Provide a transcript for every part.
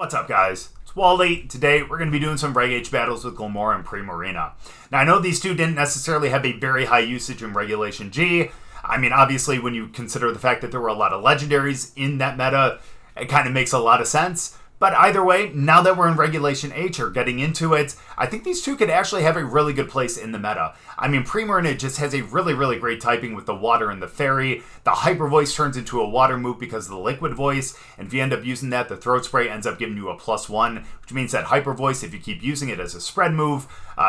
What's up, guys? It's Wally. Today, we're going to be doing some Reg H battles with Glimmora and Primarina. Now, I know these two didn't necessarily have a very high usage in Regulation G. I mean, obviously, when you consider the fact that there were a lot of legendaries in that meta, it kind of makes a lot of sense. But either way, now that we're in Regulation H or getting into it, I think these two could actually have a really good place in the meta. I mean, Primarina just has a really great typing with the water and the fairy. The hyper voice turns into a water move because of the liquid voice, and if you end up using that, the throat spray ends up giving you a +1, which means that hyper voice, if you keep using it as a spread move,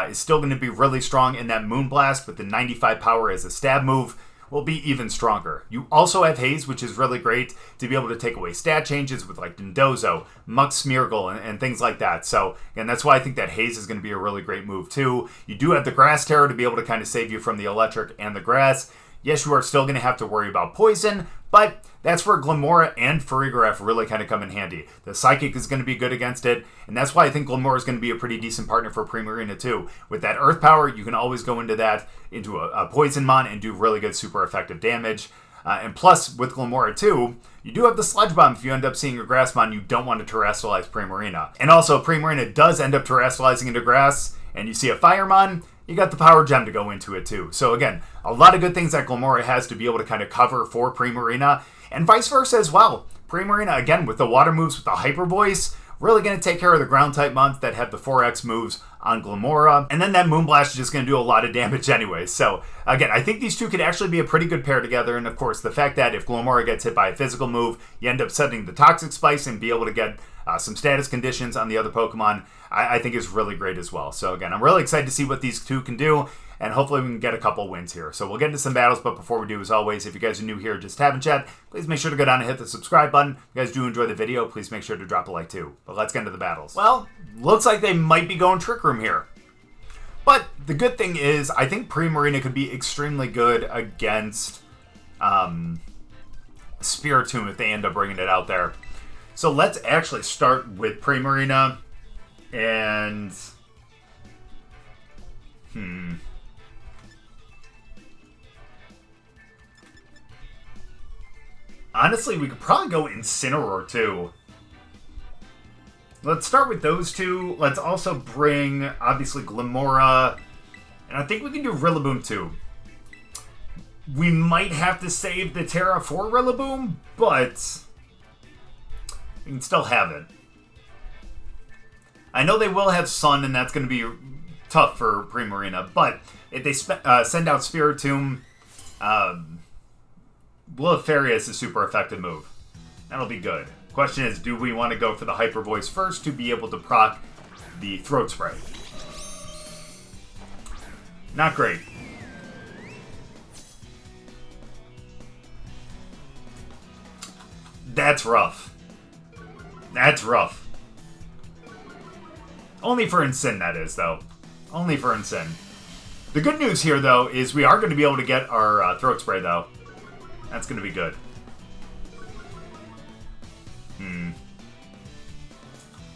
is still going to be really strong, and that Moonblast with the 95 power as a stab move will be even stronger. You also have Haze, which is really great to be able to take away stat changes with like Dondozo, Smeargle, and things like that. So, again, that's why I think that Haze is going to be a really great move too. You do have the Grass Terror to be able to kind of save you from the electric and the grass. Yes, you are still going to have to worry about poison, but that's where Glimmora and Farigiraf really kind of come in handy. The Psychic is going to be good against it, and that's why I think Glimmora is going to be a pretty decent partner for Primarina too. With that Earth Power, you can always go into a Poison Mon and do really good super effective damage. And plus, with Glimmora too, you do have the Sludge Bomb if you end up seeing a Grass Mon you don't want to terrestrialize Primarina. And also, Primarina does end up terrestrializing into Grass, and you see a Fire Mon, you got the Power Gem to go into it too. So again, a lot of good things that Glimmora has to be able to kind of cover for Primarina, and vice versa as well. Primarina, again, with the water moves with the Hyper Voice, really going to take care of the ground type mons that have the 4x moves on Glimmora. And then that Moonblast is just going to do a lot of damage anyway. So again, I think these two could actually be a pretty good pair together. And of course, the fact that if Glimmora gets hit by a physical move, you end up setting the Toxic Spice and be able to get some status conditions on the other Pokemon, I think is really great as well. So again, I'm really excited to see what these two can do, and hopefully we can get a couple wins here. So we'll get into some battles, but before we do, as always, if you guys are new here just having chat, please make sure to go down and hit the subscribe button. If you guys do enjoy the video, please make sure to drop a like too. But let's get into the battles. Well, looks like they might be going Trick Room here. But the good thing is, I think Primarina could be extremely good against Spiritomb if they end up bringing it out there. So let's actually start with Primarina, and honestly, we could probably go Incineroar too. Let's start with those two. Let's also bring, obviously, Glimmora, and I think we can do Rillaboom too. We might have to save the Terra for Rillaboom, but we can still have it. I know they will have Sun, and that's going to be tough for Primarina, but if they send out Spiritomb, we'll have Fairy as a super effective move. That'll be good. Question is, do we want to go for the Hyper Voice first to be able to proc the Throat Spray? Not great. That's rough. That's rough. Only for Incin, that is, though. Only for Incin. The good news here, though, is we are going to be able to get our Throat Spray, though. That's going to be good.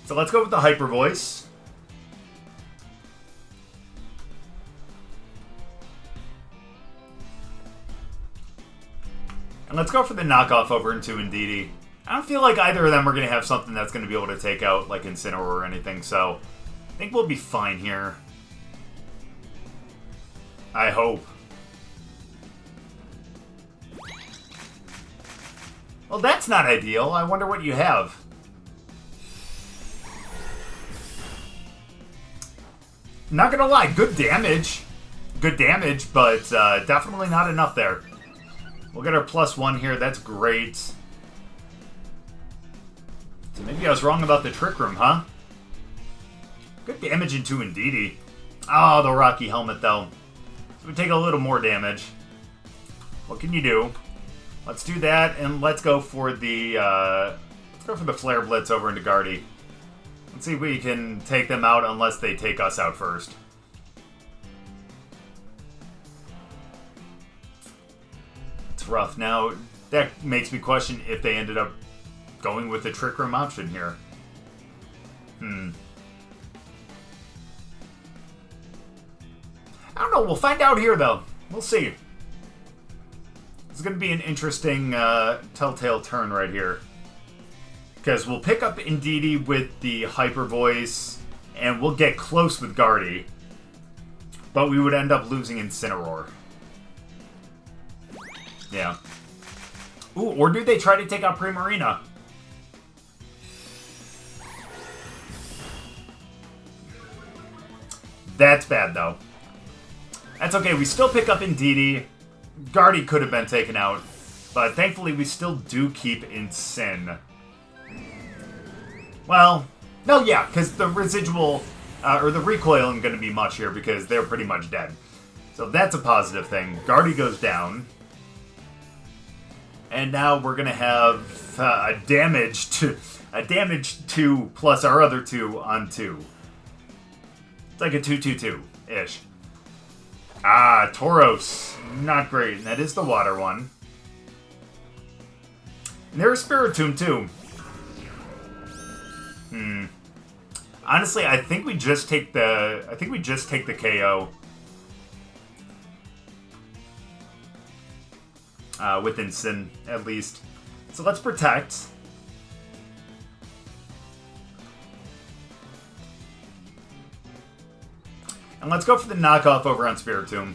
So let's go with the Hyper Voice. And let's go for the knockoff over into Indeedee. I don't feel like either of them are going to have something that's going to be able to take out like Incineroar or anything, so I think we'll be fine here. I hope. Well, that's not ideal. I wonder what you have. Not gonna lie, good damage. Good damage, but definitely not enough there. We'll get our +1 here. That's great. So maybe I was wrong about the Trick Room, huh? Good damage into Indeedee. Oh, the Rocky Helmet, though. So we take a little more damage. What can you do? Let's do that, and let's go for the Flare Blitz over into Guardy. Let's see if we can take them out unless they take us out first. It's rough. Now, that makes me question if they ended up going with the Trick Room option here. I don't know. We'll find out here, though. We'll see. It's going to be an interesting telltale turn right here. Because we'll pick up Indeedee with the Hyper Voice, and we'll get close with Guardy. But we would end up losing Incineroar. Yeah. Ooh, or do they try to take out Primarina? That's bad, though. That's okay. We still pick up Indeedee. Guardy could have been taken out. But thankfully, we still do keep Incin. Well, no, yeah, because the residual, or the recoil isn't going to be much here because they're pretty much dead. So that's a positive thing. Guardy goes down. And now we're going to have a damage 2 plus our other 2 on 2. It's like a 2-2-2-ish. Ah, Tauros. Not great. And that is the water one. And there's Spiritomb too. Honestly, I think we just take the KO. With Incin, at least. So let's protect. And let's go for the knockoff over on Spiritomb.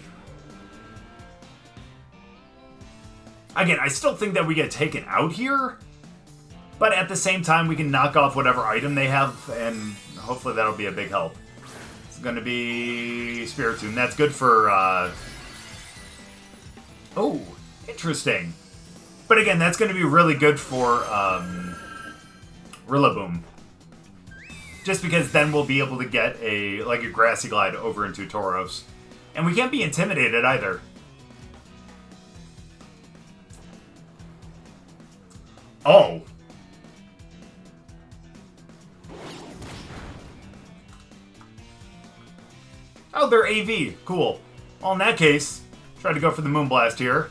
Again, I still think that we get taken out here. But at the same time, we can knock off whatever item they have, and hopefully that'll be a big help. It's going to be Spiritomb. That's good for... Oh, interesting. But again, that's going to be really good for Rillaboom. Just because then we'll be able to get a Grassy Glide over into Tauros. And we can't be intimidated either. Oh. Oh, they're AV. Cool. Well, in that case, try to go for the Moonblast here.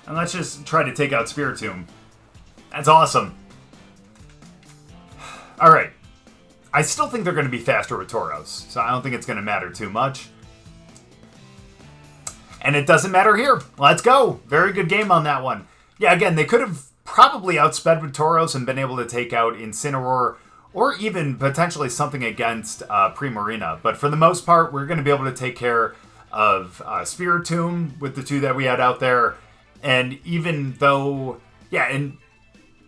And let's just try to take out Spiritomb. That's awesome. Alright. I still think they're going to be faster with Tauros, so I don't think it's going to matter too much. And it doesn't matter here. Let's go. Very good game on that one. Yeah, again, they could have probably outsped with Tauros and been able to take out Incineroar or even potentially something against Primarina. But for the most part, we're going to be able to take care of Spiritomb with the 2 that we had out there. And even though... Yeah, and...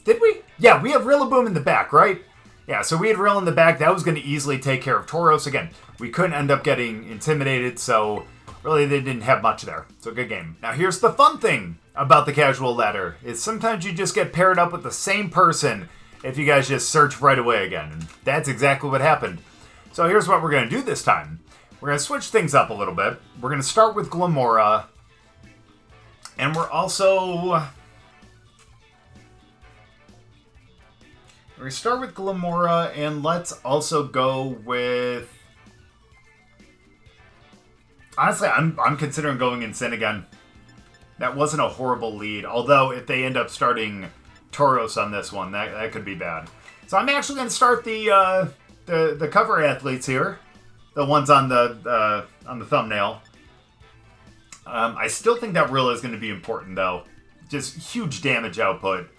Did we? Yeah, we have Rillaboom in the back, right? Yeah, so we had Rill in the back. That was going to easily take care of Tauros. Again, we couldn't end up getting intimidated, so really they didn't have much there. So good game. Now here's the fun thing about the casual ladder, is sometimes you just get paired up with the same person if you guys just search right away again. And that's exactly what happened. So here's what we're going to do this time. We're going to switch things up a little bit. We're going to start with Glimmora. And we're also... We're going to start with Glimmora, and let's also go with... Honestly, I'm considering going Incin again. That wasn't a horrible lead. Although, if they end up starting Tauros on this one, that could be bad. So I'm actually going to start the cover athletes here. The ones on the thumbnail. I still think that Rilla is going to be important, though. Just huge damage output.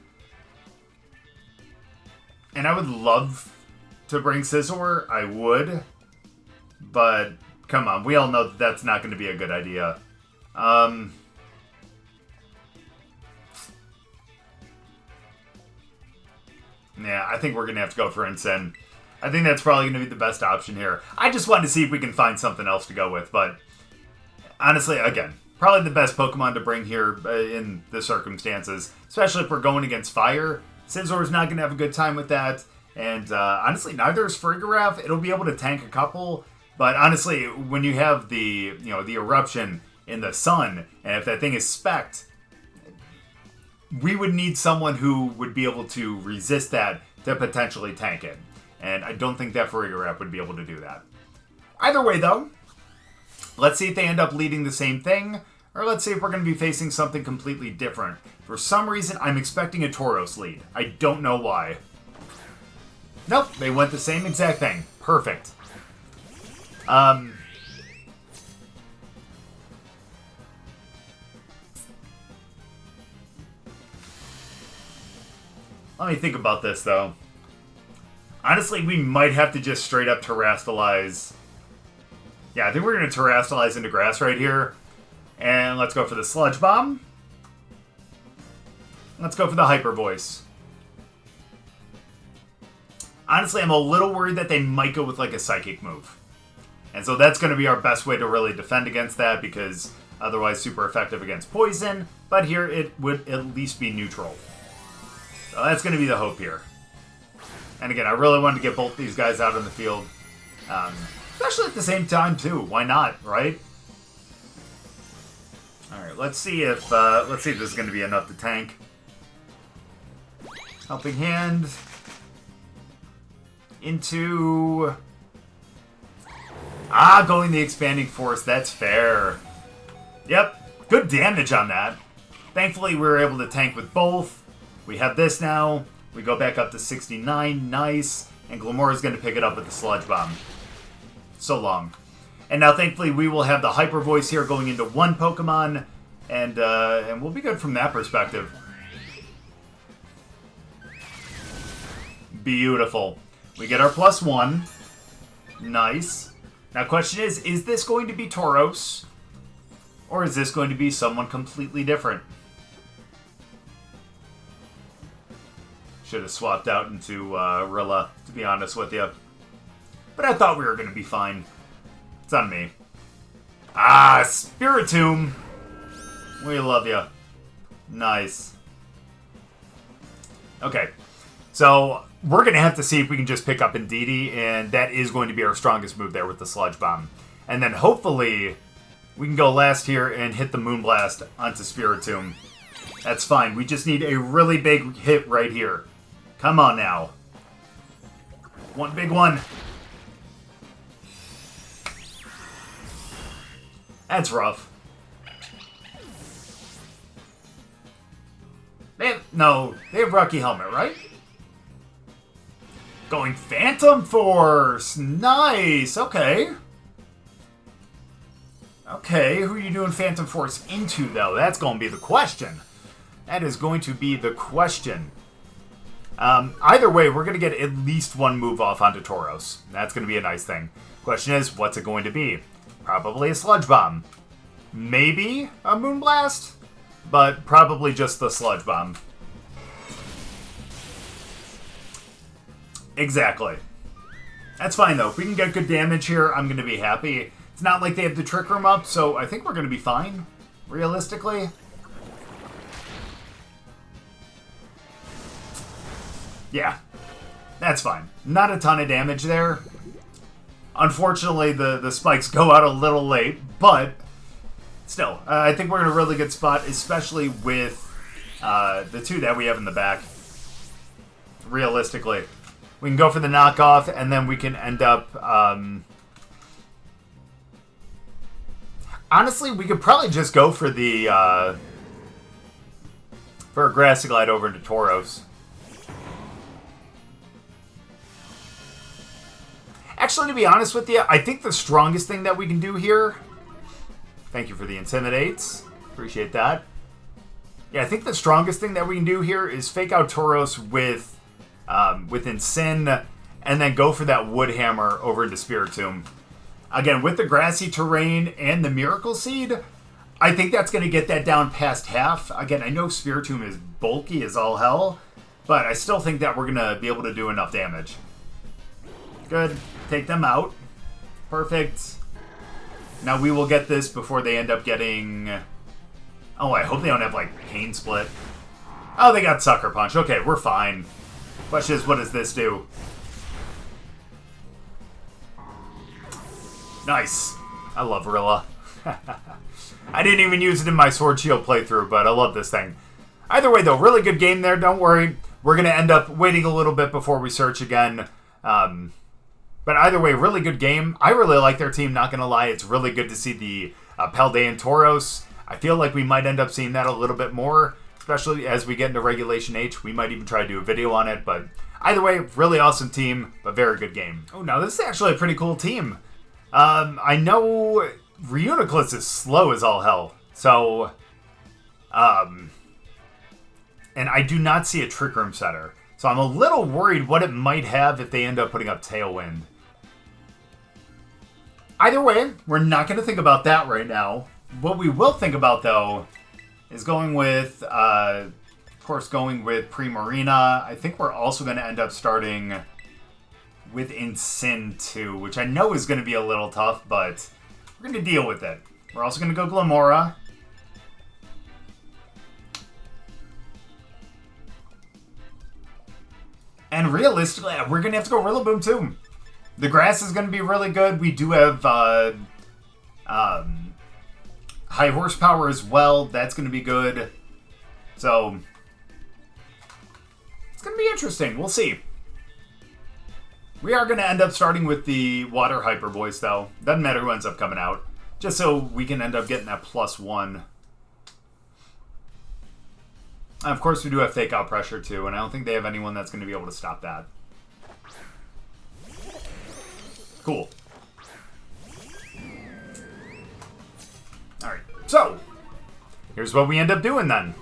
And I would love to bring Scizor. I would. But, come on. We all know that that's not going to be a good idea. Yeah, I think we're going to have to go for Incin. I think that's probably going to be the best option here. I just wanted to see if we can find something else to go with. But, honestly, again, probably the best Pokemon to bring here in the circumstances. Especially if we're going against Fire. Scizor's not going to have a good time with that. And honestly, neither is Farigiraf. It'll be able to tank a couple. But honestly, when you have the eruption in the sun, and if that thing is spec'd, we would need someone who would be able to resist that to potentially tank it. And I don't think that Farigiraf would be able to do that. Either way, though, let's see if they end up leading the same thing. Or let's see if we're going to be facing something completely different. For some reason, I'm expecting a Tauros lead. I don't know why. Nope, they went the same exact thing. Perfect. Let me think about this, though. Honestly, we might have to just straight up Terrastalize. Yeah, I think we're going to Terrastalize into grass right here. And let's go for the Sludge Bomb. Let's go for the Hyper Voice. Honestly, I'm a little worried that they might go with like a Psychic move. And so that's going to be our best way to really defend against that, because otherwise super effective against Poison. But here it would at least be neutral. So that's going to be the hope here. And again, I really wanted to get both these guys out on the field. Especially at the same time, too. Why not, right? Alright, let's see if this is going to be enough to tank. Helping Hand. Into... going the Expanding Force. That's fair. Yep, good damage on that. Thankfully, we were able to tank with both. We have this now. We go back up to 69. Nice. And Glimmora is going to pick it up with the Sludge Bomb. So long. And now, thankfully, we will have the Hyper Voice here going into one Pokemon. And we'll be good from that perspective. Beautiful. We get our +1. Nice. Now, question is this going to be Tauros? Or is this going to be someone completely different? Should have swapped out into Rilla, to be honest with you. But I thought we were going to be fine. It's on me. Spiritomb. We love you. Nice. Okay. So, we're going to have to see if we can just pick up Indeedee, and that is going to be our strongest move there with the Sludge Bomb. And then hopefully we can go last here and hit the Moonblast onto Spiritomb. That's fine. We just need a really big hit right here. Come on now. One big one. That's rough. They have Rocky Helmet, right? Going Phantom Force! Nice! Okay. Okay, who are you doing Phantom Force into, though? That's going to be the question. That is going to be the question. Either way, we're going to get at least one move off onto Tauros. That's going to be a nice thing. Question is, what's it going to be? Probably a Sludge Bomb. Maybe a Moonblast? But probably just the Sludge Bomb. Exactly. That's fine, though. If we can get good damage here, I'm going to be happy. It's not like they have the Trick Room up, so I think we're going to be fine, realistically. Yeah, that's fine. Not a ton of damage there. Unfortunately, the spikes go out a little late, but still, I think we're in a really good spot, especially with the two that we have in the back. Realistically. We can go for the knockoff, and then we can end up... honestly, we could probably just go for the... for a Grassy Glide over into Tauros. Actually, to be honest with you, I think the strongest thing that we can do here... Thank you for the Intimidates. Appreciate that. Yeah, I think the strongest thing that we can do here is fake out Tauros with Incin, and then go for that Wood Hammer over into Spiritomb. Again, with the grassy terrain and the Miracle Seed, I think that's going to get that down past half. Again, I know Spiritomb is bulky as all hell, but I still think that we're going to be able to do enough damage. Good. Take them out. Perfect. Now we will get this before they end up getting... Oh, I hope they don't have, like, Pain Split. Oh, they got Sucker Punch. Okay, we're fine. Question is, what does this do? Nice. I love Rilla. I didn't even use it in my Sword Shield playthrough, but I love this thing. Either way, though, really good game there. Don't worry. We're going to end up waiting a little bit before we search again. But either way, really good game. I really like their team, not going to lie. It's really good to see the Paldean Tauros. I feel like we might end up seeing that a little bit more, especially as we get into Regulation H. We might even try to do a video on it. But either way, really awesome team, but very good game. Oh, now this is actually a pretty cool team. I know Reuniclus is slow as all hell. So, and I do not see a Trick Room setter. So I'm a little worried what it might have if they end up putting up Tailwind. Either way, we're not going to think about that right now. What we will think about, though, is going with, of course, going with Primarina. I think we're also going to end up starting with Incin too, which I know is going to be a little tough, but we're going to deal with it. We're also going to go Glimmora. And realistically, we're going to have to go Rillaboom too. The grass is going to be really good. We do have high horsepower as well. That's going to be good. So, it's going to be interesting. We'll see. We are going to end up starting with the Water Hyper Voice, though. Doesn't matter who ends up coming out. Just so we can end up getting that +1. And of course, we do have Fake Out Pressure, too. And I don't think they have anyone that's going to be able to stop that. Cool. Alright, so here's what we end up doing then.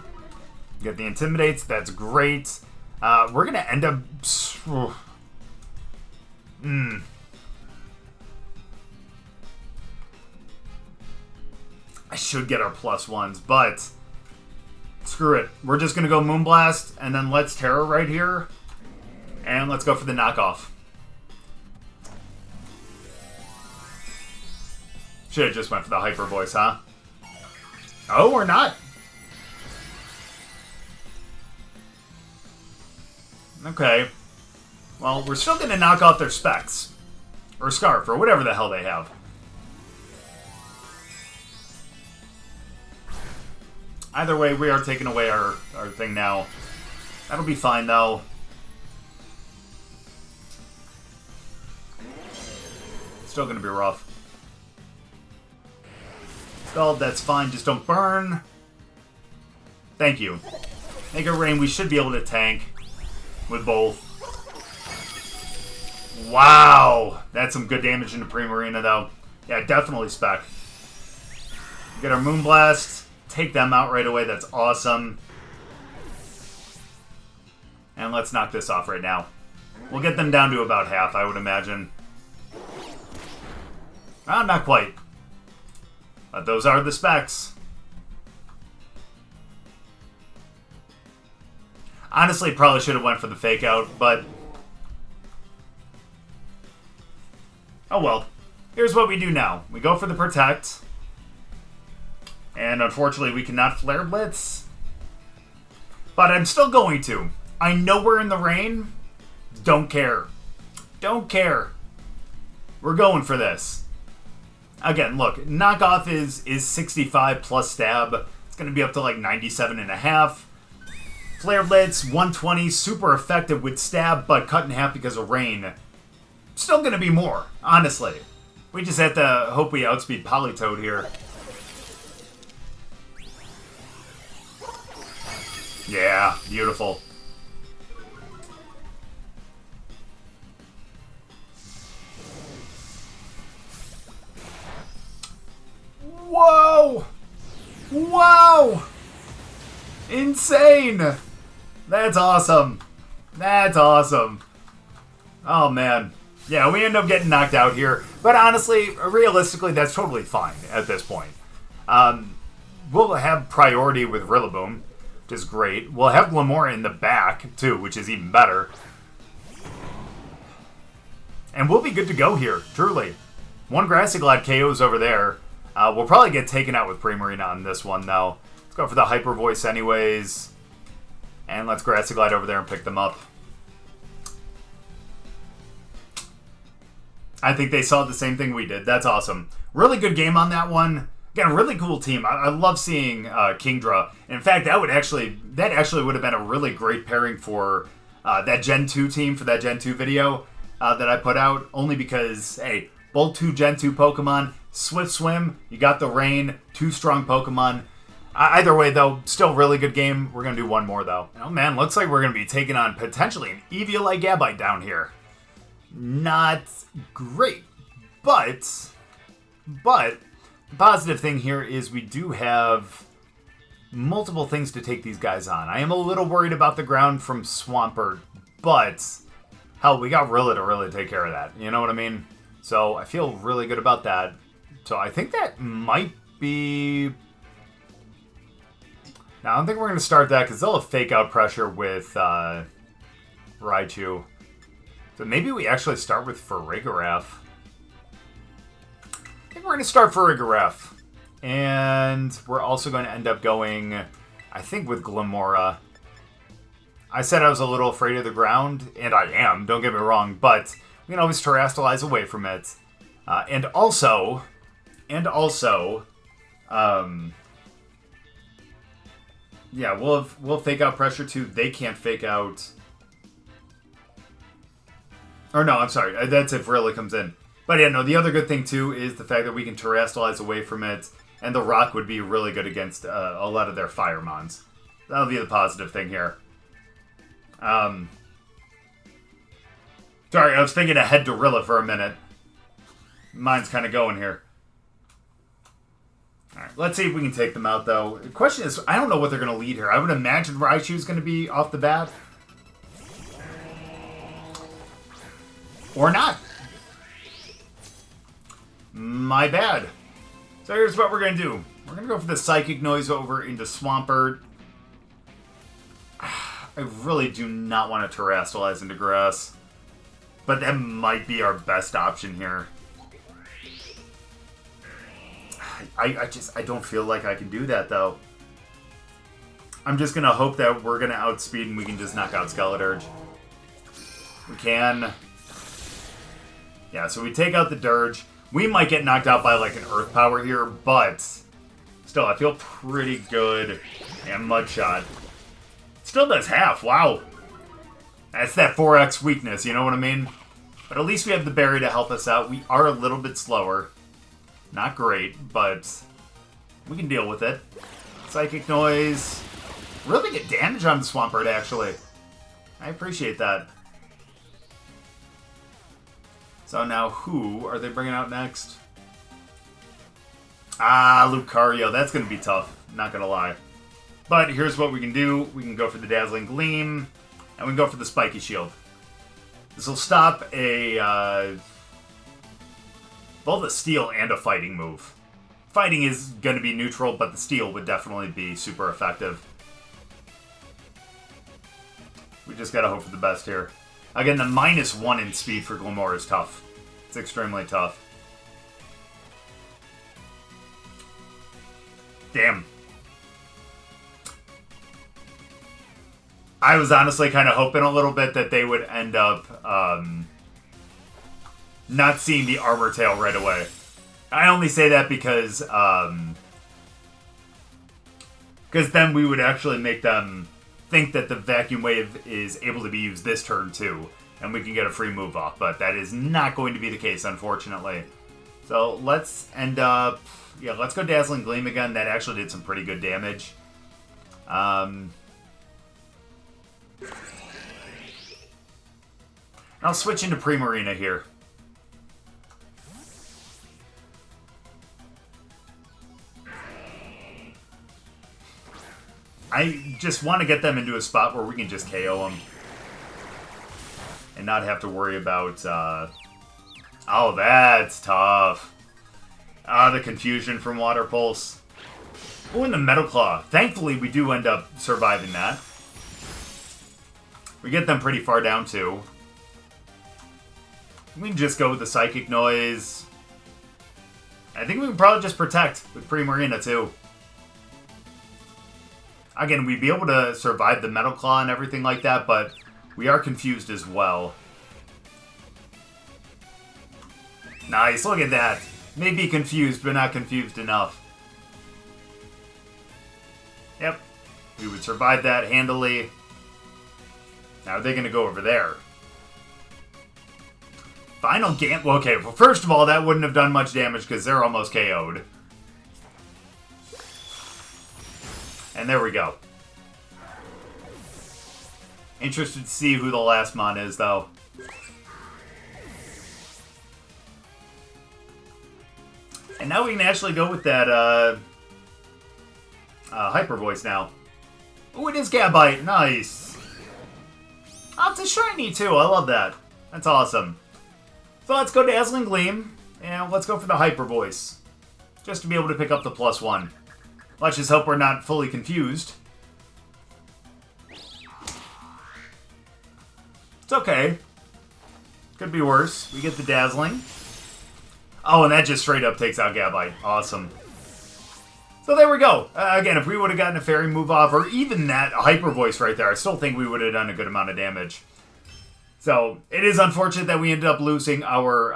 Get the Intimidates, that's great. We're going to end up... I should get our +1s, but screw it. We're just going to go Moonblast, and then let's Terror right here. And let's go for the knockoff. Should have just went for the Hyper Voice, huh? Oh, we're not. Okay. Well, we're still going to knock off their Specs. Or Scarf, or whatever the hell they have. Either way, we are taking away our thing now. That'll be fine, though. Still going to be rough. Scald, that's fine. Just don't burn. Thank you. Make it rain. We should be able to tank with both. Wow. That's some good damage into Primarina, though. Yeah, definitely spec. Get our Moonblast. Take them out right away. That's awesome. And let's knock this off right now. We'll get them down to about half, I would imagine. Ah, not quite. But those are the specs. Honestly, probably should have went for the Fake Out, but... oh well. Here's what we do now. We go for the Protect. And unfortunately, we cannot Flare Blitz. But I'm still going to. I know we're in the rain. Don't care. Don't care. We're going for this. Again, look, knockoff is 65 plus stab. It's going to be up to like 97.5. Flare Blitz, 120, super effective with stab, but cut in half because of rain. Still going to be more, honestly. We just have to hope we outspeed Politoed here. Yeah, beautiful. Whoa! Whoa! Insane! That's awesome. That's awesome. Oh, man. Yeah, we end up getting knocked out here. But honestly, realistically, that's totally fine at this point. We'll have priority with Rillaboom, which is great. We'll have Glimmora in the back, too, which is even better. And we'll be good to go here, truly. One Grassy Glide KO's over there. We'll probably get taken out with Primarina on this one, though. Let's go for the Hyper Voice anyways. And let's Grassy Glide over there and pick them up. I think they saw the same thing we did. That's awesome. Really good game on that one. Again, really cool team. I love seeing Kingdra. In fact, that actually would have been a really great pairing for that Gen 2 team for that Gen 2 video that I put out. Only because, hey, both 2 Gen 2 Pokemon, Swift Swim, you got the Rain, 2 strong Pokemon. Either way, though, still really good game. We're going to do one more, though. Oh, man, looks like we're going to be taking on potentially an Eviolite Gabite down here. Not great, but the positive thing here is we do have multiple things to take these guys on. I am a little worried about the ground from Swampert, but hell, we got Rilla to really take care of that. You know what I mean? So I feel really good about that. So I think that might be... Now, I don't think we're going to start that because they'll have fake out pressure with Raichu. So maybe we actually start with Farigiraf. I think we're going to start Farigiraf. And we're also going to end up going, I think, with Glimmora. I said I was a little afraid of the ground, and I am, don't get me wrong, but we can always terrestrialize away from it. And also, yeah, we'll fake out pressure too. They can't fake out... Or no, I'm sorry, that's if Rilla comes in. But yeah, no, the other good thing too is the fact that we can terrestrialize away from it, and the rock would be really good against a lot of their fire mons. That'll be the positive thing here. Sorry, I was thinking ahead to Rilla for a minute. Mine's kind of going here. Alright, let's see if we can take them out, though. The question is, I don't know what they're going to lead here. I would imagine Raichu's going to be off the bat. Or not. My bad. So here's what we're going to do. We're going to go for the Psychic Noise over into Swampert. I really do not want to terrestrialize into grass. But that might be our best option here. I don't feel like I can do that, though. I'm just going to hope that we're going to outspeed and we can just knock out Skeleturge. We can. Yeah, so we take out the Dirge. We might get knocked out by, like, an Earth Power here, but still, I feel pretty good. And Mudshot. Still does half, wow. That's that 4x weakness, you know what I mean? But at least we have the berry to help us out. We are a little bit slower. Not great, but we can deal with it. Psychic Noise. Really get damage on the Swampert, actually. I appreciate that. So now who are they bringing out next? Ah, Lucario. That's going to be tough. Not going to lie. But here's what we can do. We can go for the Dazzling Gleam, and we can go for the Spiky Shield. This will stop a both a Steel and a Fighting move. Fighting is going to be neutral, but the Steel would definitely be super effective. We just got to hope for the best here. Again, the -1 in speed for Glimmora is tough. It's extremely tough. Damn. I was honestly kind of hoping a little bit that they would end up not seeing the Armor Tail right away. I only say that because then we would actually make them think that the Vacuum Wave is able to be used this turn too, and we can get a free move off, but that is not going to be the case, unfortunately. So let's end up... Yeah, let's go Dazzling Gleam again. That actually did some pretty good damage. I'll switch into Primarina here. I just want to get them into a spot where we can just KO them. And not have to worry about... Oh, that's tough. The confusion from Water Pulse. Oh, and the Metal Claw. Thankfully, we do end up surviving that. We get them pretty far down, too. We can just go with the Psychic Noise. I think we can probably just protect with Primarina, too. Again, we'd be able to survive the Metal Claw and everything like that, but we are confused as well. Nice, look at that. Maybe confused, but not confused enough. Yep. We would survive that handily. Now, are they going to go over there? Final Gam... Well, okay, well, first of all, that wouldn't have done much damage because they're almost KO'd. And there we go. Interested to see who the last mon is, though. And now we can actually go with that, Hyper Voice now. Oh, it is Gabite. Nice. I'll it's a shiny too. I love that. That's awesome. So let's go Dazzling Gleam, and let's go for the Hyper Voice. Just to be able to pick up the +1. Let's just hope we're not fully confused. It's okay. Could be worse. We get the Dazzling. Oh, and that just straight up takes out Gabite. Awesome. So there we go. Again, if we would have gotten a Fairy move off, or even that Hyper Voice right there, I still think we would have done a good amount of damage. So, it is unfortunate that we ended up losing our...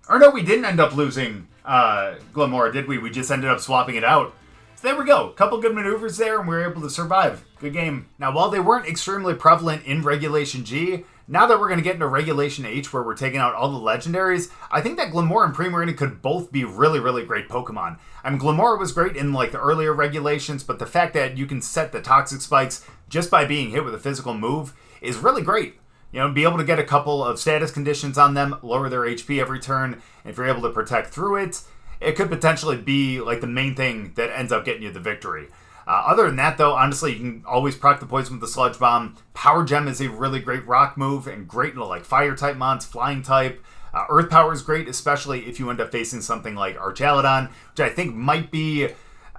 Or no, we didn't end up losing Glimmora, did we? We just ended up swapping it out. So there we go. Couple good maneuvers there, and we were able to survive. Good game. Now, while they weren't extremely prevalent in Regulation G, now that we're going to get into Regulation H, where we're taking out all the legendaries, I think that Glimmora and Primarina could both be really, really great Pokemon. I mean, Glimmora was great in, like, the earlier regulations, but the fact that you can set the Toxic Spikes just by being hit with a physical move is really great. You know, be able to get a couple of status conditions on them, lower their HP every turn, and if you're able to protect through it, it could potentially be, like, the main thing that ends up getting you the victory. Other than that, though, honestly, you can always proc the poison with the Sludge Bomb. Power Gem is a really great rock move and great into, like, Fire-type mons, Flying-type. Earth Power is great, especially if you end up facing something like Archaludon, which I think might be,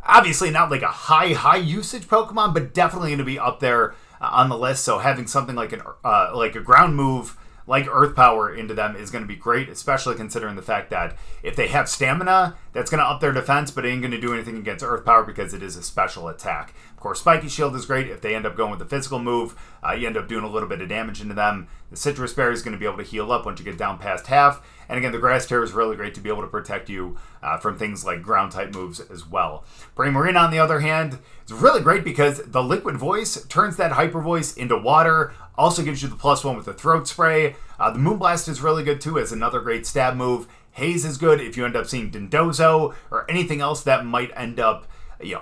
obviously not like a high usage Pokemon, but definitely going to be up there on the list. So having something like a ground move like Earth Power into them is going to be great, especially considering the fact that if they have Stamina, that's going to up their defense, but it ain't going to do anything against Earth Power because it is a special attack. Of course, Spiky Shield is great. If they end up going with the physical move, you end up doing a little bit of damage into them. The Citrus Berry is going to be able to heal up once you get down past half. And again, the Grass Tear is really great to be able to protect you from things like ground-type moves as well. Primarina, on the other hand, is really great because the Liquid Voice turns that Hyper Voice into water, also gives you the +1 with the Throat Spray. The Moonblast is really good too as another great stab move. Haze is good if you end up seeing Dondozo or anything else that might end up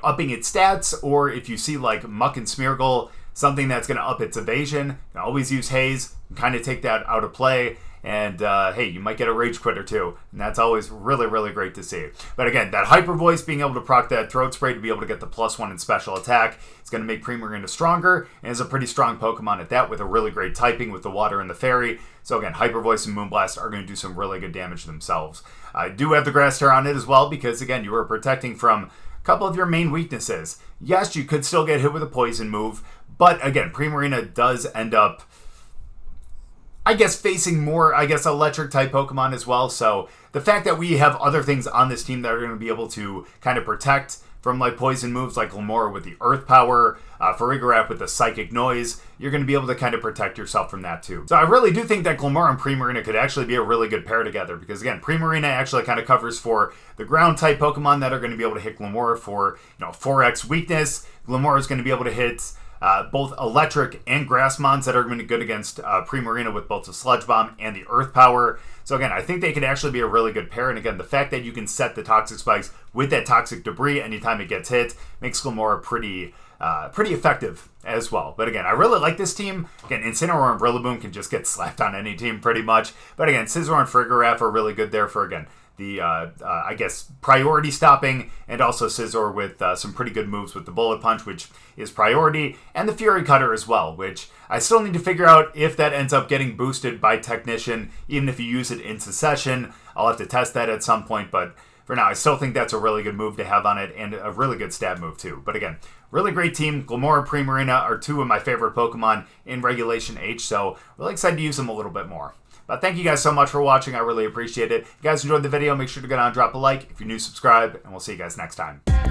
upping its stats, or if you see like Muck and Smeargle, something that's going to up its evasion, you can always use Haze, kind of take that out of play. And, hey, you might get a Rage Quit or two, and that's always really, really great to see. But again, that Hyper Voice, being able to proc that Throat Spray to be able to get the +1 in special attack, it's going to make Primarina stronger, and is a pretty strong Pokemon at that with a really great typing with the Water and the Fairy. So again, Hyper Voice and Moonblast are going to do some really good damage themselves. I do have the Grass Tear on it as well, because again, you are protecting from a couple of your main weaknesses. Yes, you could still get hit with a Poison move, but again, Primarina does end up, I guess, facing more, electric-type Pokemon as well. So the fact that we have other things on this team that are going to be able to kind of protect from, like, poison moves like Glimmora with the Earth Power, Farigiraf with the Psychic Noise, you're going to be able to kind of protect yourself from that too. So I really do think that Glimmora and Primarina could actually be a really good pair together because, again, Primarina actually kind of covers for the ground-type Pokemon that are going to be able to hit Glimmora for, 4x weakness. Glimmora is going to be able to hit both electric and grass mons that are going to be good against Primarina with both the Sludge Bomb and the Earth Power. So again, I think they could actually be a really good pair. And again, the fact that you can set the Toxic Spikes with that Toxic Debris anytime it gets hit makes Glimmora pretty effective as well. But again, I really like this team. Again, Incineroar and Rillaboom can just get slapped on any team pretty much. But again, Scizor and Farigiraf are really good there for, again, the, I guess, priority stopping, and also Scizor with some pretty good moves with the Bullet Punch, which is priority, and the Fury Cutter as well, which I still need to figure out if that ends up getting boosted by Technician, even if you use it in succession. I'll have to test that at some point, but for now, I still think that's a really good move to have on it, and a really good stab move too. But again, really great team. Glimmora and Primarina are two of my favorite Pokemon in Regulation H, so really excited to use them a little bit more. But thank you guys so much for watching. I really appreciate it. If you guys enjoyed the video, make sure to go down and drop a like. If you're new, subscribe, and we'll see you guys next time.